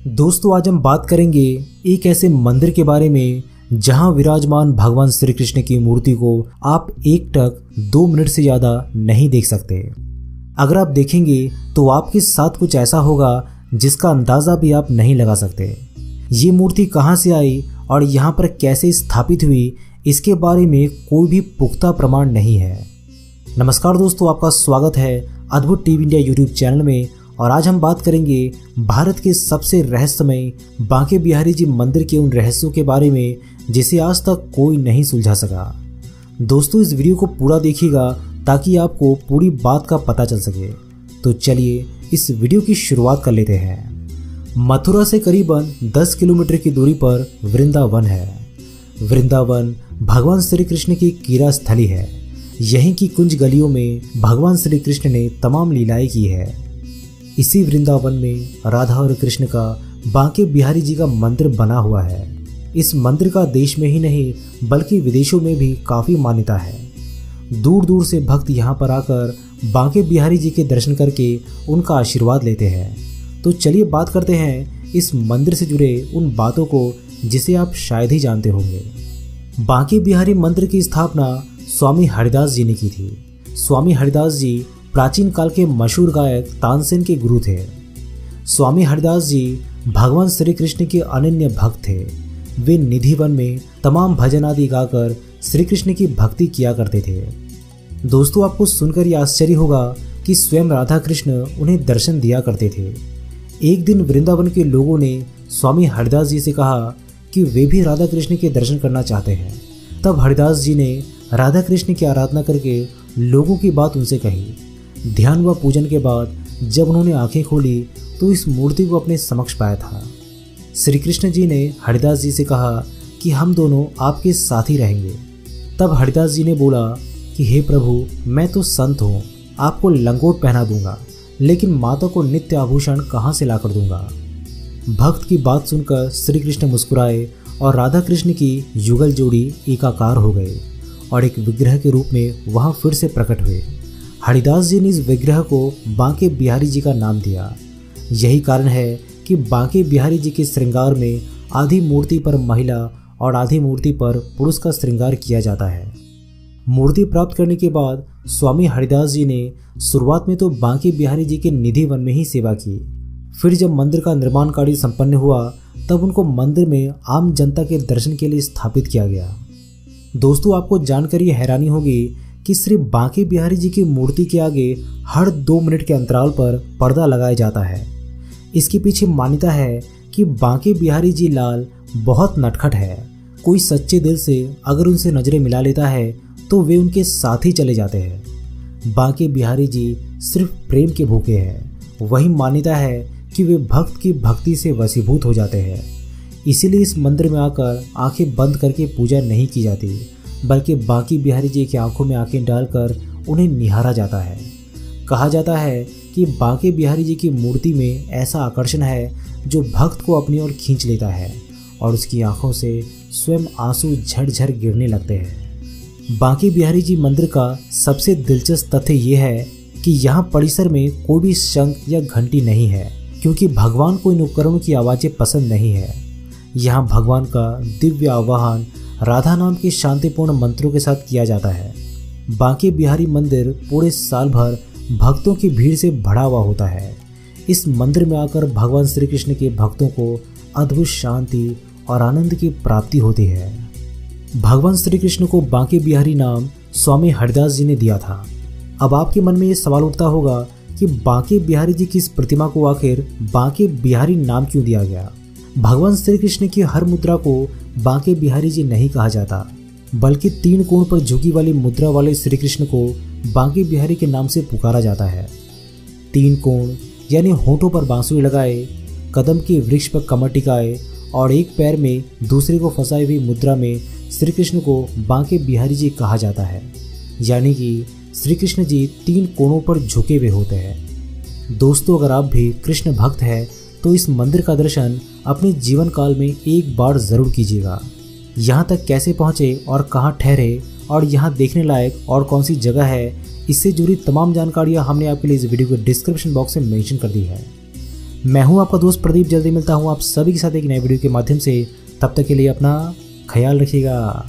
दोस्तों आज हम बात करेंगे एक ऐसे मंदिर के बारे में जहां विराजमान भगवान श्री कृष्ण की मूर्ति को आप एकटक 2 मिनट से ज़्यादा नहीं देख सकते। अगर आप देखेंगे तो आपके साथ कुछ ऐसा होगा जिसका अंदाज़ा भी आप नहीं लगा सकते। ये मूर्ति कहां से आई और यहां पर कैसे स्थापित हुई, इसके बारे में कोई भी पुख्ता प्रमाण नहीं है। नमस्कार दोस्तों, आपका स्वागत है अद्भुत टीवी इंडिया यूट्यूब चैनल में। और आज हम बात करेंगे भारत के सबसे रहस्यमय बांके बिहारी जी मंदिर के उन रहस्यों के बारे में जिसे आज तक कोई नहीं सुलझा सका। दोस्तों इस वीडियो को पूरा देखिएगा ताकि आपको पूरी बात का पता चल सके। तो चलिए इस वीडियो की शुरुआत कर लेते हैं। मथुरा से करीबन 10 किलोमीटर की दूरी पर वृंदावन है। वृंदावन भगवान श्री कृष्ण की क्रीड़ा स्थली है। यहीं की कुंज गलियों में भगवान श्री कृष्ण ने तमाम लीलाएं की है। इसी वृंदावन में राधा और कृष्ण का बांके बिहारी जी का मंदिर बना हुआ है। इस मंदिर का देश में ही नहीं बल्कि विदेशों में भी काफ़ी मान्यता है। दूर दूर से भक्त यहाँ पर आकर बांके बिहारी जी के दर्शन करके उनका आशीर्वाद लेते हैं। तो चलिए बात करते हैं इस मंदिर से जुड़े उन बातों को जिसे आप शायद ही जानते होंगे। बांके बिहारी मंदिर की स्थापना स्वामी हरिदास जी ने की थी। स्वामी हरिदास जी प्राचीन काल के मशहूर गायक तानसेन के गुरु थे। स्वामी हरिदास जी भगवान श्री कृष्ण के अनन्य भक्त थे। वे निधि वन में तमाम भजन आदि गाकर श्री कृष्ण की भक्ति किया करते थे। दोस्तों आपको सुनकर यह आश्चर्य होगा कि स्वयं राधा कृष्ण उन्हें दर्शन दिया करते थे। एक दिन वृंदावन के लोगों ने स्वामी हरिदास जी से कहा कि वे भी राधा कृष्ण के दर्शन करना चाहते हैं। तब हरिदास जी ने राधा कृष्ण की आराधना करके लोगों की बात उनसे कही। ध्यान व पूजन के बाद जब उन्होंने आंखें खोली तो इस मूर्ति को अपने समक्ष पाया था। श्री कृष्ण जी ने हरिदास जी से कहा कि हम दोनों आपके साथ ही रहेंगे। तब हरिदास जी ने बोला कि हे प्रभु, मैं तो संत हूँ, आपको लंगोट पहना दूंगा, लेकिन माता को नित्य आभूषण कहाँ से ला कर दूंगा। भक्त की बात सुनकर श्री कृष्ण मुस्कुराए और राधा कृष्ण की युगल जोड़ी एकाकार हो गए और एक विग्रह के रूप में वहाँ फिर से प्रकट हुए। हरिदास जी ने इस विग्रह को बांके बिहारी जी का नाम दिया। यही कारण है कि बांके बिहारी जी के श्रृंगार में आधी मूर्ति पर महिला और आधी मूर्ति पर पुरुष का श्रृंगार किया जाता है। मूर्ति प्राप्त करने के बाद स्वामी हरिदास जी ने शुरुआत में तो बांके बिहारी जी के निधि वन में ही सेवा की। फिर जब मंदिर का निर्माण कार्य संपन्न हुआ तब उनको मंदिर में आम जनता के दर्शन के लिए स्थापित किया गया। दोस्तों आपको जानकर ये हैरानी होगी कि सिर्फ बांके बिहारी जी की मूर्ति के आगे हर 2 मिनट के अंतराल पर पर्दा लगाया जाता है। इसके पीछे मान्यता है कि बांके बिहारी जी लाल बहुत नटखट है। कोई सच्चे दिल से अगर उनसे नज़रें मिला लेता है तो वे उनके साथ ही चले जाते हैं। बांके बिहारी जी सिर्फ प्रेम के भूखे हैं। वही मान्यता है कि वे भक्त की भक्ति से वशीभूत हो जाते हैं। इसीलिए इस मंदिर में आकर आंखें बंद करके पूजा नहीं की जाती, बल्कि बांके बिहारी जी की आंखों में आंखें डालकर उन्हें निहारा जाता है। कहा जाता है कि बांके बिहारी जी की मूर्ति में ऐसा आकर्षण है जो भक्त को अपनी ओर खींच लेता है और उसकी आंखों से स्वयं आंसू झरझर गिरने लगते हैं। बांके बिहारी जी मंदिर का सबसे दिलचस्प तथ्य ये है कि यहाँ परिसर में कोई भी शंख या घंटी नहीं है, क्योंकि भगवान को इन उपकरणों की आवाज़ें पसंद नहीं है। यहाँ भगवान का दिव्य आवाहन राधा नाम के शांतिपूर्ण मंत्रों के साथ किया जाता है। बांके बिहारी मंदिर पूरे साल भर भक्तों की भीड़ से भरा हुआ होता है। इस मंदिर में आकर भगवान श्री कृष्ण के भक्तों को अद्भुत शांति और आनंद की प्राप्ति होती है। भगवान श्री कृष्ण को बांके बिहारी नाम स्वामी हरिदास जी ने दिया था। अब आपके मन में ये सवाल उठता होगा कि बांके बिहारी जी की इस प्रतिमा को आखिर बांके बिहारी नाम क्यों दिया गया। भगवान श्री कृष्ण की हर मुद्रा को बांके बिहारी जी नहीं कहा जाता, बल्कि 3 कोण पर झुकी वाली मुद्रा वाले श्री कृष्ण को बांके बिहारी के नाम से पुकारा जाता है। 3 कोण यानी होठों पर बांसुरी लगाए, कदम के वृक्ष पर कमर टिकाए और एक पैर में दूसरे को फंसाई हुई मुद्रा में श्री कृष्ण को बांके बिहारी जी कहा जाता है। यानी कि श्री कृष्ण जी 3 कोणों पर झुके हुए होते हैं। दोस्तों अगर आप भी कृष्ण भक्त हैं तो इस मंदिर का दर्शन अपने जीवन काल में एक बार ज़रूर कीजिएगा। यहाँ तक कैसे पहुँचे और कहाँ ठहरे और यहाँ देखने लायक और कौन सी जगह है, इससे जुड़ी तमाम जानकारियाँ हमने आपके लिए इस वीडियो के डिस्क्रिप्शन बॉक्स में मेंशन कर दी है। मैं हूं आपका दोस्त प्रदीप, जल्दी मिलता हूं आप सभी के साथ एक नए वीडियो के माध्यम से। तब तक के लिए अपना ख्याल रखिएगा।